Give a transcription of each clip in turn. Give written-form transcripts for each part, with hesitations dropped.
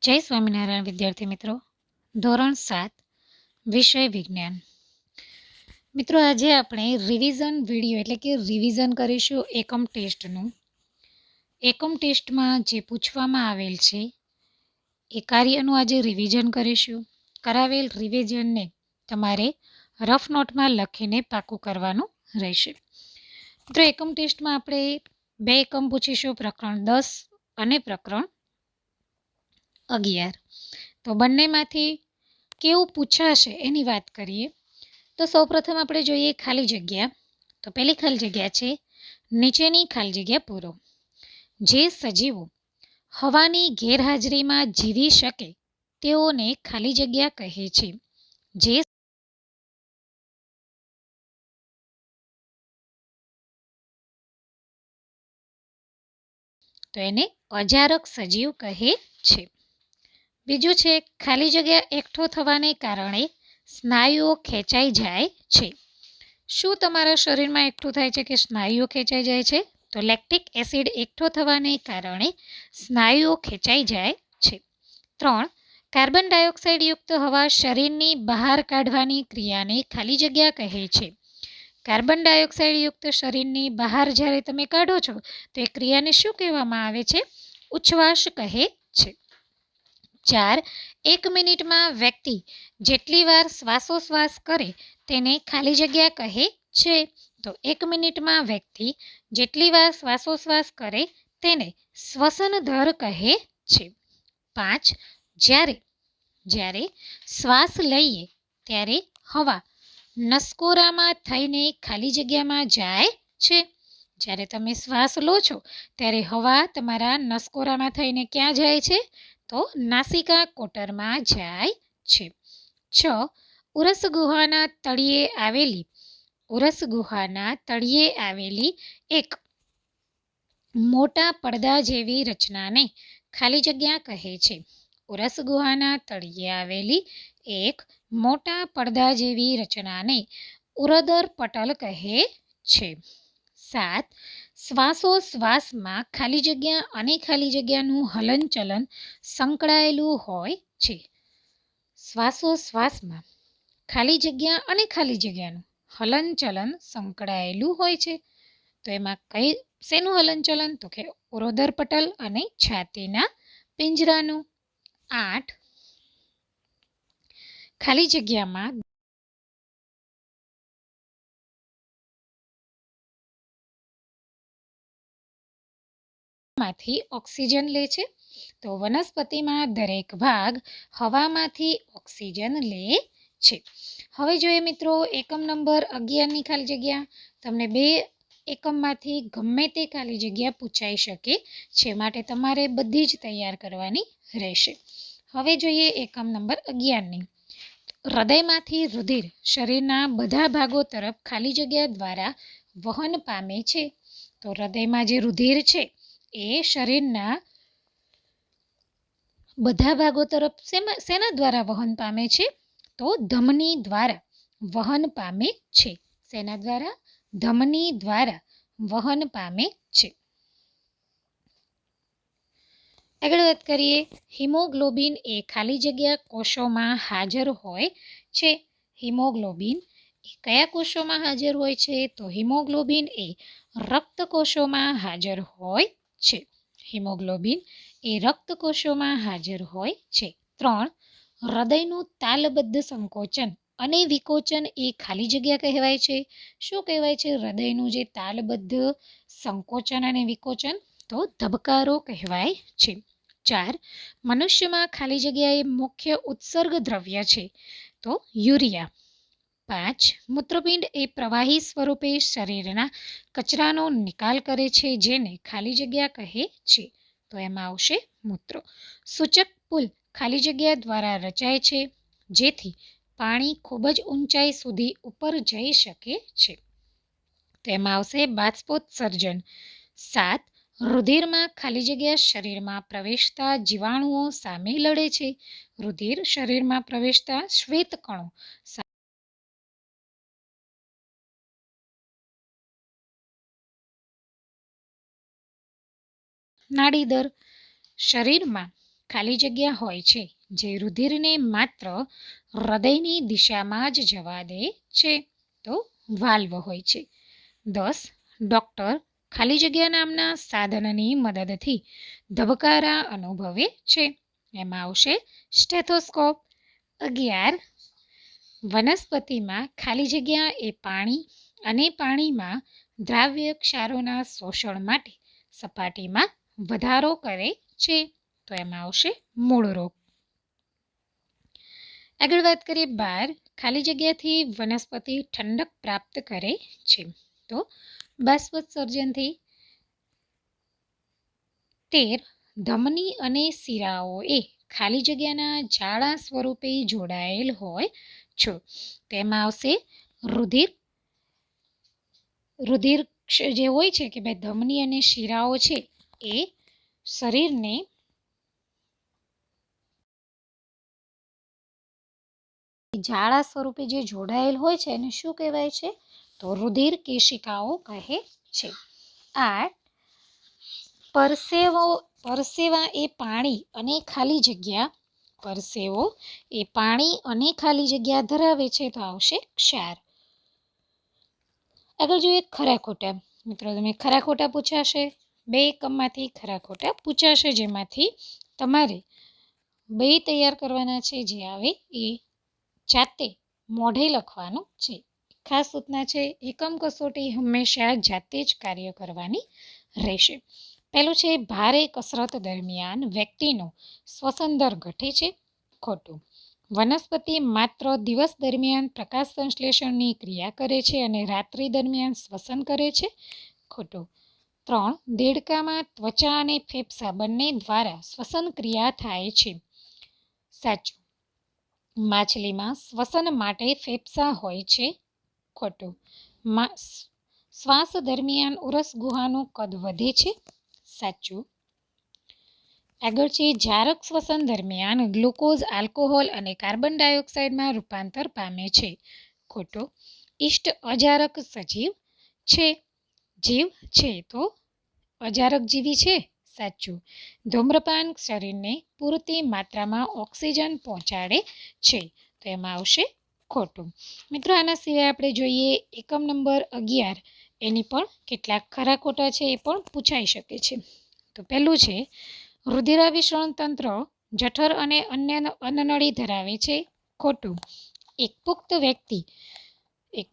જય સ્વામિનારાયણ વિદ્યાર્થી મિત્રો. ધોરણ 7 વિષય વિજ્ઞાન. મિત્રો, આજે આપણે રિવિઝન વિડીયો એટલે કે રિવિઝન કરીશું એકમ ટેસ્ટનું. એકમ ટેસ્ટમાં જે પૂછવામાં આવેલ છે એ કાર્યનું આજે રિવિઝન કરીશું. કરાવેલ રિવિઝનને તમારે રફ નોટમાં લખીને પાકું કરવાનું રહેશે. મિત્રો, એકમ ટેસ્ટમાં આપણે 2 એકમ પૂછીશું, પ્રકરણ 10 અને પ્રકરણ 11. તો બંનેમાંથી કેવું પૂછાશે એની વાત કરીએ તો સૌપ્રથમ આપણે જોઈએ ખાલી જગ્યા. તો પહેલી ખાલી જગ્યા છે, નીચેની ખાલી જગ્યા પૂરો. જે સજીવો હવાની ગેરહાજરીમાં જીવી શકે તેઓને ખાલી જગ્યા કહે છે. જે તો એને અજારક સજીવ કહે છે. બીજું છે, ખાલી જગ્યા એકઠો થવાને કારણે સ્નાયુઓ ખેંચાઈ જાય છે. શું તમારા શરીરમાં એકઠું થાય છે કે સ્નાયુઓ ખેંચાઈ જાય છે? તો લેક્ટિક એસિડ એકઠો થવાને કારણે સ્નાયુઓ ખેંચાઈ જાય છે. 3. કાર્બન ડાયોક્સાઇડ યુક્ત હવા શરીરની બહાર કાઢવાની ક્રિયાને ખાલી જગ્યા કહે છે. કાર્બન ડાયોક્સાઇડ યુક્ત શરીરની બહાર જ્યારે તમે કાઢો છો તો એ ક્રિયાને શું કહેવામાં આવે છે? ઉચ્છ્વાસ કહે છે. 4. 1 મિનિટમાં વ્યક્તિ જેટલી વાર શ્વાસોશ્વાસ કરે તેને ખાલી જગ્યા કહે છે. તો 1 મિનિટમાં વ્યક્તિ જેટલી વાર શ્વાસોશ્વાસ કરે તેને શ્વસન દર કહે છે. 5. જ્યારે શ્વાસ લઈએ ત્યારે હવા નસકોરામાં થઈને ખાલી જગ્યામાં જાય છે. જ્યારે તમે શ્વાસ લો છો ત્યારે હવા તમારા નસકોરામાં થઈને ક્યાં જાય છે? તો નાસિકા કોટરમાં જાય છે. 6. ઉરસ ગુહાના તળિયે આવેલી એક મોટા પડદા જેવી રચનાને ખાલી જગ્યા કહે છે. ઉરસ ગુહાના તળિયે આવેલી એક મોટા પડદા જેવી રચનાને ઉરદર પટલ કહે છે. 7. શ્વાસોશ્વાસમાં ખાલી જગ્યા અને ખાલી જગ્યાનું હલનચલન સંકળાયેલું હોય છે. શ્વાસોશ્વાસમાં ખાલી જગ્યા અને ખાલી જગ્યાનું હલનચલન સંકળાયેલું હોય છે. તો એમાં શેનું હલનચલન? તો કે ઉરોદર પટલ અને છાતીના પિંજરાનું. 8. ખાલી જગ્યામાં માંથી ઓક્સિજન લે છે. તો વનસ્પતિમાં દરેક ભાગ હવામાંથી ઓક્સિજન લે છે. હવે જોઈએ મિત્રો એકમ નંબર 11ની ખાલી જગ્યા. તમને 2 એકમમાંથી ગમે તે ખાલી જગ્યા પૂછાઈ શકે છે, માટે તમારે બધી જ તૈયાર કરવાની રહેશે. હવે જોઈએ એકમ નંબર 11ની. હૃદયમાંથી રુધિર શરીરના બધા ભાગો તરફ ખાલી જગ્યા દ્વારા વહન પામે છે. તો હૃદયમાં જે રુધિર છે એ શરીરના બધા ભાગો તરફ શેના દ્વારા વહન પામે છે? તો ધમની દ્વારા વહન પામે છે. શેના દ્વારા? ધમની દ્વારા વહન પામે છે. આગળ વાત કરીએ, હિમોગ્લોબિન એ ખાલી જગ્યા કોષોમાં હાજર હોય છે. હિમોગ્લોબિન એ કયા કોષોમાં હાજર હોય છે? તો હિમોગ્લોબિન એ રક્ત કોષોમાં હાજર હોય છે. હિમોગ્લોબિન એ રક્ત કોષોમાં હાજર હોય છે. 3. હૃદયનું તાલબદ્ધ સંકોચન અને વિકોચન એ ખાલી જગ્યા કહેવાય છે. શું કહેવાય છે હૃદયનું જે તાલબદ્ધ સંકોચન અને વિકોચન? તો ધબકારો કહેવાય છે. 4. મનુષ્યમાં ખાલી જગ્યા એ મુખ્ય ઉત્સર્ગ દ્રવ્ય છે. તો યુરિયા. 5. મૂત્રપિંડ એ પ્રવાહી સ્વરૂપે શરીરના કચરાનો નિકાલ કરે છે, જેને ખાલી જગ્યા કહે છે. તો એમાં આવશે મૂત્ર. સૂચક પુલ ખાલી જગ્યા દ્વારા રચાય છે, જેથી પાણી ખૂબ જ ઊંચાઈ સુધી ઉપર જઈ શકે છે. તેમાં આવશે બાષ્પોત્સર્જન. 7. રુધિરમાં ખાલી જગ્યા શરીરમાં પ્રવેશતા જીવાણુઓ સામે લડે છે. રુધિર શરીરમાં પ્રવેશતા શ્વેતકણો નાડીદર શરીરમાં ખાલી જગ્યા હોય છે જે રુધિરને માત્ર હૃદયની દિશામાં જ જવા દે છે, તો વાલ્વ હોય છે. 10. ડૉક્ટર ખાલી જગ્યા નામના સાધનની મદદથી ધબકારા અનુભવે છે. એમાં આવશે સ્ટેથોસ્કોપ. 11. વનસ્પતિમાં ખાલી જગ્યા એ પાણી અને પાણીમાં દ્રાવ્ય ક્ષારોના શોષણ માટે સપાટીમાં વધારો કરે છે, તો એમાં આવશે મૂળરોગ. આગળ વાત કરીએ 12. ખાલી જગ્યાથી વનસ્પતિ ઠંડક પ્રાપ્ત કરે છે, તો બાષ્પોત્સર્જનથી. 13. ધમની અને શિરાઓ એ ખાલી જગ્યાના જાળા સ્વરૂપે જોડાયેલ હોય છે, તેમાં આવશે રુધિર જે હોય છે કે ભાઈ ધમની અને શિરાઓ છે એ શરીરને જાળા સ્વરૂપે જે જોડાયેલ હોય છે એને શું કહેવાય છે, તો રુધિર કેશિકાઓ કહે છે. 8. પરસેવા એ પાણી અને ખાલી જગ્યા પરસેવો એ પાણી અને ખાલી જગ્યા ધરાવે છે, તો આવશે ક્ષાર. આગળ જોઈએ ખરા ખોટા. મિત્રો તમે ખરા ખોટા પૂછાશે, 2 એકમમાંથી ખરા ખોટા પૂછાશે, જેમાંથી તમારે 2 તૈયાર કરવાના છે, જે આવે એ જાતે મોઢે લખવાનું છે. ખાસ સૂચના છે, એકમ કસોટી હંમેશા જાતે જ કાર્ય કરવાની રહેશે. પહેલું છે ભારે કસરત દરમિયાન વ્યક્તિનો શ્વસન દર ઘટે છે. ખોટું. વનસ્પતિ માત્ર દિવસ દરમિયાન પ્રકાશ સંશ્લેષણની ક્રિયા કરે છે અને રાત્રિ દરમિયાન શ્વસન કરે છે. ખોટું. 3. દેડકામાં ત્વચા અને ફેફસા બંને દ્વારા શ્વસન ક્રિયા થાય છે. સાચું. માછલીમાં શ્વસન માટે ફેફસા હોય છે. ખોટું. શ્વાસ દરમિયાન ઉરસ ગુહાનું કદ વધે છે. સાચું. આગળ છે જારક શ્વસન દરમિયાન ગ્લુકોઝ આલ્કોહોલ અને કાર્બન ડાયોક્સાઇડમાં રૂપાંતર પામે છે. ખોટું. ઈષ્ટ અજારક સજીવ છે. જીવ છે તો અજારક જીવી છે. સાચું. ધૂમ્રપાન શરીરને પૂરતી માત્રામાં ઓક્સિજન પહોંચાડે છે, તો એમાં આવશે ખોટું. મિત્રો આના સિવાય આપણે જોઈએ એકમ નંબર 11, એની પણ કેટલાક ખરા ખોટા છે એ પણ પૂછાઈ શકે છે. તો પહેલું છે રુધિરાભિસરણ તંત્ર જઠર અને અન્ય અન્નનળી ધરાવે છે. ખોટું. એક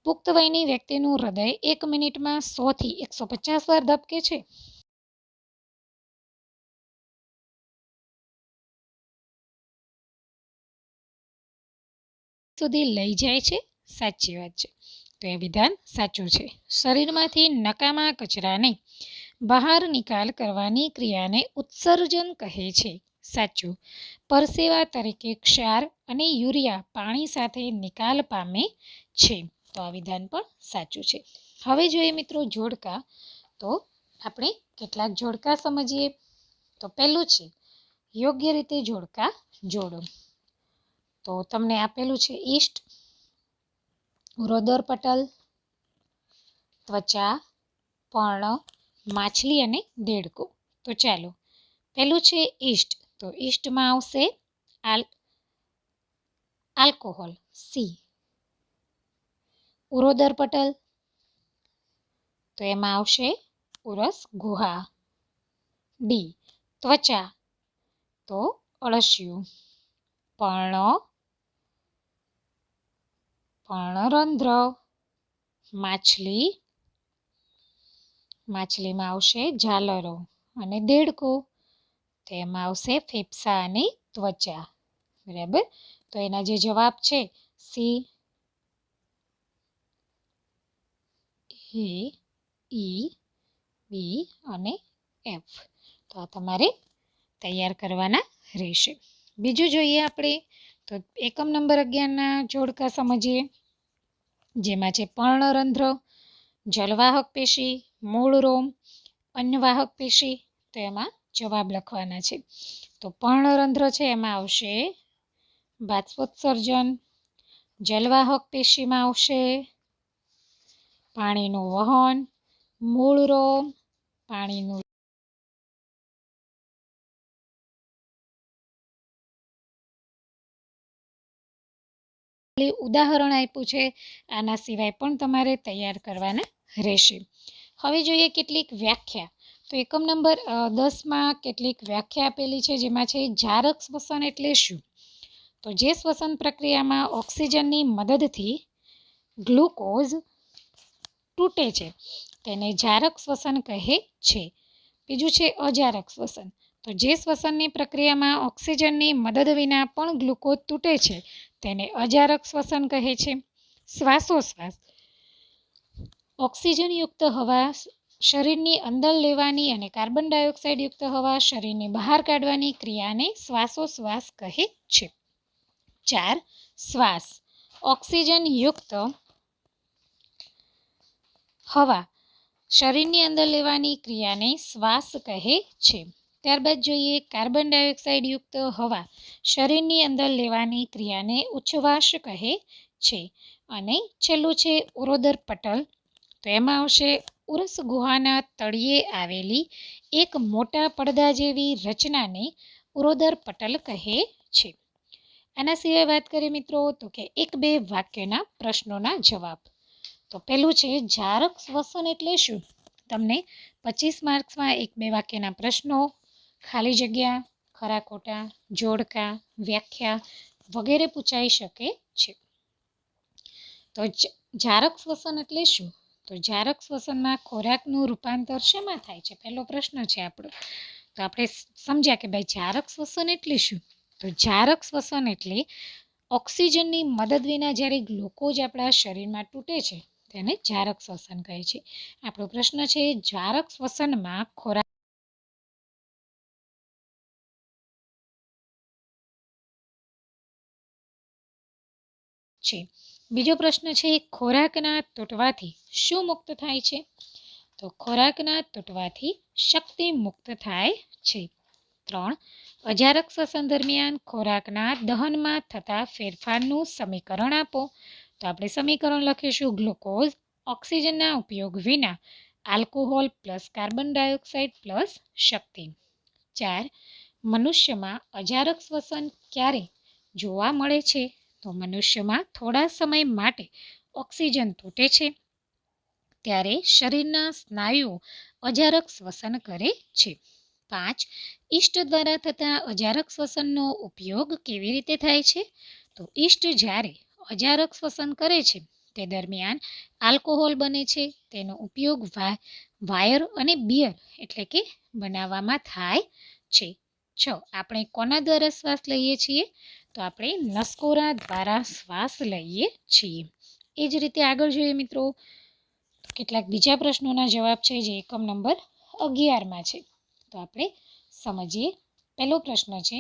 પુખ્ત વયની વ્યક્તિનું હૃદય 1 મિનિટમાં 100 થી 150 વાર ધબકે છે. સુધી લઈ જાય છે. સાચી વાત છે, તો એ વિધાન સાચું છે. શરીરમાંથી નકામા કચરાને બહાર નિકાલ કરવાની ક્રિયાને ઉત્સર્જન કહે છે. સાચું. પરસેવા તરીકે ક્ષાર અને યુરિયા પાણી સાથે નિકાલ પામે છે, તો આ વિધાન પણ સાચું છે. હવે જોઈએ મિત્રો જોડકા, તો આપણે કેટલાક જોડકા સમજીએ. તો પહેલું છે યોગ્ય રીતે જોડકા જોડો. તો તમને આપેલું છે ઈષ્ટ, ઉરોદર પટલ, ત્વચા, પર્ણ, માછલી અને દેડકો. તો ચાલો, પહેલું છે ઈષ્ટ. તો ઈષ્ટમાં આવશે આલ્કોહોલ, સી. ઉરોદર પટલ, તો એમાં આવશે ઉરસ ગુહા, ડી. ત્વચા, તો અળસિયું. પર્ણરંધ્ર. માછલીમાં આવશે ઝાલરો. અને દેડકો, તો એમાં આવશે ફેફસા અને ત્વચા. બરાબર, તો એના જે જવાબ છે સી, એ, ઈ, બી અને એફ. તો આ તમારે તૈયાર કરવાના રહેશે. બીજું જોઈએ આપણે, તો એકમ નંબર 11ના જોડકા સમજીએ, જેમાં છે પર્ણરંધ્ર, જલવાહક પેશી, મૂળરોમ, અન્નવાહક પેશી. તો એમાં જવાબ લખવાના છે. તો પર્ણરંધ્ર છે એમાં આવશે બાષ્પોત્સર્જન. જલવાહક પેશીમાં આવશે પાણીનું વહન. મૂળરોમ પાણીનું ઉદાહરણ આપ્યું છે, આના સિવાય પણ તમારે તૈયાર કરવાના રહેશે. હવે જોઈએ કેટલીક વ્યાખ્યા. તો એકમ નંબર 10માં કેટલીક વ્યાખ્યા આપેલી છે, જેમાં છે જારક શ્વસન એટલે શું? તો જે શ્વસન પ્રક્રિયામાં ઓક્સિજનની મદદથી ગ્લુકોઝ તૂટે છે તેને જારક શ્વસન કહે છે. બીજું છે અજારક શ્વસન. તો જે શ્વસનની પ્રક્રિયામાં ઓક્સિજનની મદદ વિના પણ ગ્લુકોઝ તૂટે છે તેને અજારક શ્વસન કહે છે. શ્વાસોશ્વાસ. ઓક્સિજનયુક્ત હવા શરીરની અંદર લેવાની અને કાર્બન ડાયોક્સાઇડ યુક્ત હવા શરીરની બહાર કાઢવાની ક્રિયાને શ્વાસોશ્વાસ કહે છે. 4. શ્વાસ. ઓક્સિજનયુક્ત હવા શરીરની અંદર લેવાની ક્રિયાને શ્વાસ કહે છે. ત્યારબાદ જોઈએ કાર્બન ડાયોક્સાઇડ યુક્ત હવા શરીરની અંદર લેવાની ક્રિયાને ઉચ્છવાસ કહે છે. અને છેલ્લું છે ઉરોદર પટલ. તો એમાં આવશે ઉરસ ગુહાના તળિયે આવેલી એક મોટા પડદા જેવી રચનાને ઉરોદર પટલ કહે છે. આના સિવાય વાત કરીએ મિત્રો તો કે 1-2 વાક્યના પ્રશ્નોના જવાબ. તો પહેલું છે જારક શ્વસન એટલે શું? તમને 25 માર્ક્સમાં 1-2 વાક્યના પ્રશ્નો, ખાલી જગ્યા, ખરા ખોટા, જોડકા, વ્યાખ્યા વગેરે પૂછાઈ શકે છે. તો જારક શ્વસન એટલે શું? તો જારક શ્વસનમાં ખોરાકનું રૂપાંતર શેમાં થાય છે? પહેલો પ્રશ્ન છે આપણો. તો આપણે સમજ્યા કે ભાઈ જારક શ્વસન એટલે શું? તો જારક શ્વસન એટલે ઓક્સિજનની મદદ વિના જ્યારે ગ્લુકોઝ આપણા શરીરમાં તૂટે છે તેને જારક શ્વસન કહે છે. આપણો પ્રશ્ન છે જારક શ્વસનમાં ખોરાક છે. બીજો પ્રશ્ન છે ખોરાકના તૂટવાથી શું મુક્ત થાય છે? તો ખોરાકના તૂટવાથી શક્તિ મુક્ત થાય છે. 3. અજારક શ્વસન દરમિયાન ખોરાકના દહનમાં થતા ફેરફારનું સમીકરણ આપો. તો આપણે સમીકરણ લખીશું ગ્લુકોઝ ઓક્સિજનના ઉપયોગ વિના alcohol plus carbon dioxide plus શક્તિ. 4. મનુષ્યમાં અજારક શ્વસન ક્યારે જોવા મળે છે? તો મનુષ્યમાં થોડા સમય માટે ઓક્સિજન તૂટે છે ત્યારે શરીરના સ્નાયુઓ અજારક શ્વસન કરે છે. 5. ઈસ્ટ દ્વારા થતા અજારક શ્વસનનો ઉપયોગ કેવી રીતે થાય છે? તો ઈસ્ટ જ્યારે અજારક શ્વસન કરે છે તે દરમિયાન આલ્કોહોલ બને છે. તેનો ઉપયોગ વાયર અને બિયર એટલે કે બનાવવામાં થાય છે. 6. આપણે કોના દ્વારા શ્વાસ લઈએ છીએ? તો આપણે નસકોરા દ્વારા શ્વાસ લઈએ છીએ. એ જ રીતે આગળ જોઈએ મિત્રો કેટલાક બીજા પ્રશ્નોના જવાબ છે જે એકમ નંબર 11માં છે. તો આપણે સમજીએ. પહેલો પ્રશ્ન છે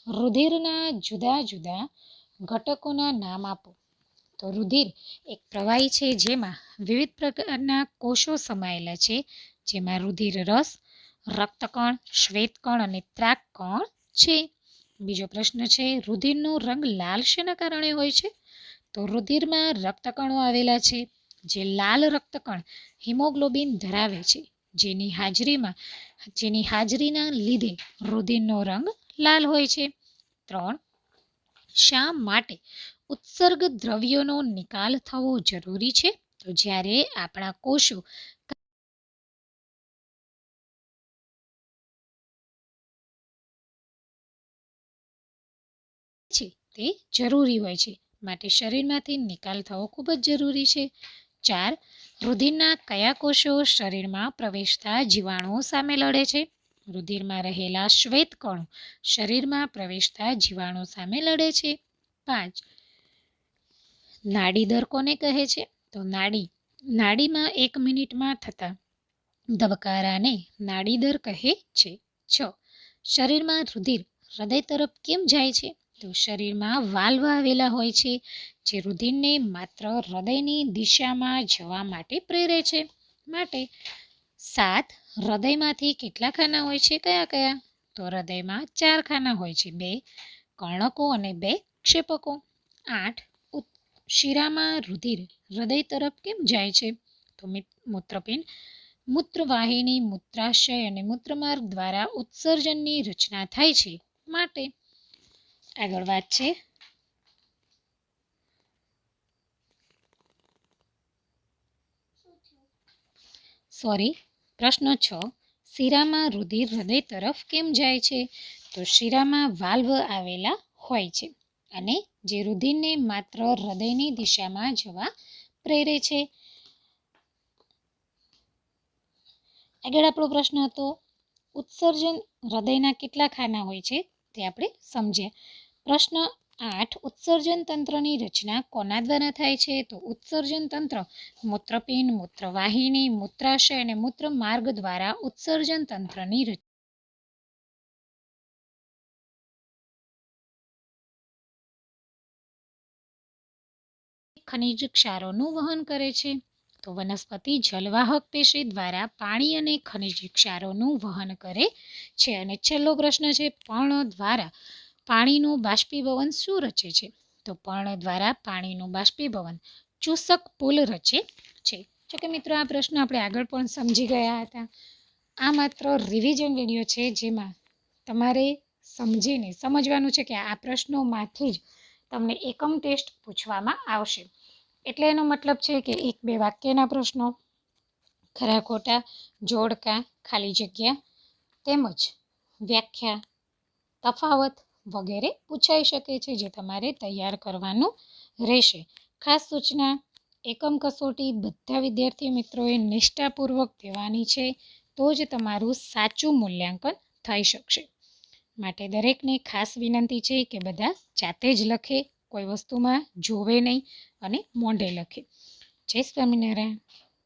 રુધિરના જુદા જુદા ઘટકોના નામ આપો. તો રુધિર એક પ્રવાહી છે જેમાં વિવિધ પ્રકારના કોષો સમાયેલા છે, જેમાં રુધિર રસ, રક્તકણ, શ્વેતકણ અને ત્રાકકણ છે. બીજો પ્રશ્ન છે રુધિરનો રંગ લાલ શેના કારણે હોય છે? તો રુધિરમાં રક્તકણો આવેલા છે જે લાલ રક્તકણ હિમોગ્લોબિન ધરાવે છે, જેની હાજરીના લીધે રુધિરનો રંગ લાલ હોય છે. 3. શા માટે ઉત્સર્ગ દ્રવ્યોનો નિકાલ થવો જરૂરી છે? તો જ્યારે આપણા કોષો છે તે જરૂરી હોય છે, માટે શરીરમાંથી નિકાલ થવો ખૂબ જ જરૂરી છે. 4. રુધિરના કયા કોષો શરીરમાં પ્રવેશતા જીવાણુઓ સામે લડે છે? રુધિરમાં રહેલા શ્વેતકણો શરીરમાં પ્રવેશતા જીવાણુ સામે લડે છે. 5. નાડી દર કોને કહે છે? તો નાડીમાં 1 મિનિટમાં થતા ધબકારાને નાડી દર કહે છે. 6. શરીરમાં રુધિર હૃદય તરફ કેમ જાય છે? તો શરીરમાં વાલ્વ આવેલા હોય છે જે રુધિરને માત્ર હૃદયની દિશામાં જવા માટે પ્રેરે છે. માટે 7. હૃદયમાંથી કેટલા ખાના હોય છે? કયા? તો હૃદયમાં 4 ખાના હોય છે, 2 કર્ણકો અને 2 ક્ષેપકો. 8. શિરામાં રુધિર હૃદય તરફ કેમ જાય છે? તો મૂત્રપિંડ, મૂત્રવાહિની, મૂત્રાશય અને મૂત્રમાર્ગ દ્વારા ઉત્સર્જનની રચના થાય છે. માટે આગળ વાત છે પ્રશ્ન 6. શિરામાં રુધિર હૃદય તરફ કેમ જાય છે? તો શિરામાં વાલ્વ આવેલા હોય છે અને જે રુધિરને માત્ર હૃદયની દિશામાં જવા પ્રેરે છે. આગળ આપણો પ્રશ્ન હતો ઉત્સર્જન હૃદયના કેટલા ખાના હોય છે તે આપણે સમજ્યા. પ્રશ્ન 8. ઉત્સર્જન તંત્રની રચના કોના દ્વારા થાય છે? તો ઉત્સર્જન તંત્ર મૂત્રપિંડ, મૂત્રવાહિની, મૂત્રાશય અને મૂત્રમાર્ગ દ્વારા ઉત્સર્જન તંત્રની રચના ખનિજ ક્ષારોનું વહન કરે છે. તો વનસ્પતિ જલવાહક પેશી દ્વારા પાણી અને ખનિજ ક્ષારોનું વહન કરે છે. અને છેલ્લો પ્રશ્ન છે પર્ણ દ્વારા પાણીનું બાષ્પીભવન શું રચે છે? તો પર્ણ દ્વારા પાણીનું બાષ્પીભવન ચૂસક પુલ રચે છે. જો કે મિત્રો આ પ્રશ્ન આપણે આગળ પણ સમજી ગયા હતા. આ માત્ર રિવિઝન વિડીયો છે જેમાં તમારે સમજવાનું છે કે આ પ્રશ્નોમાંથી જ તમને એકમ ટેસ્ટ પૂછવામાં આવશે. એટલે એનો મતલબ છે કે 1-2 વાક્યના પ્રશ્નો, ખરા ખોટા, જોડકા, ખાલી જગ્યા તેમજ વ્યાખ્યા, તફાવત વગેરે પૂછાઈ શકે છે જે તમારે તૈયાર કરવાનું રહેશે. ખાસ સૂચના, એકમ કસોટી બધા વિદ્યાર્થી મિત્રોએ નિષ્ઠાપૂર્વક દેવાની છે તો જ તમારું સાચું મૂલ્યાંકન થઈ શકશે. માટે દરેકને ખાસ વિનંતી છે કે બધા જાતે જ લખે, કોઈ વસ્તુમાં જોવે નહીં અને મોઢે લખે. જય સ્વામિનારાયણ.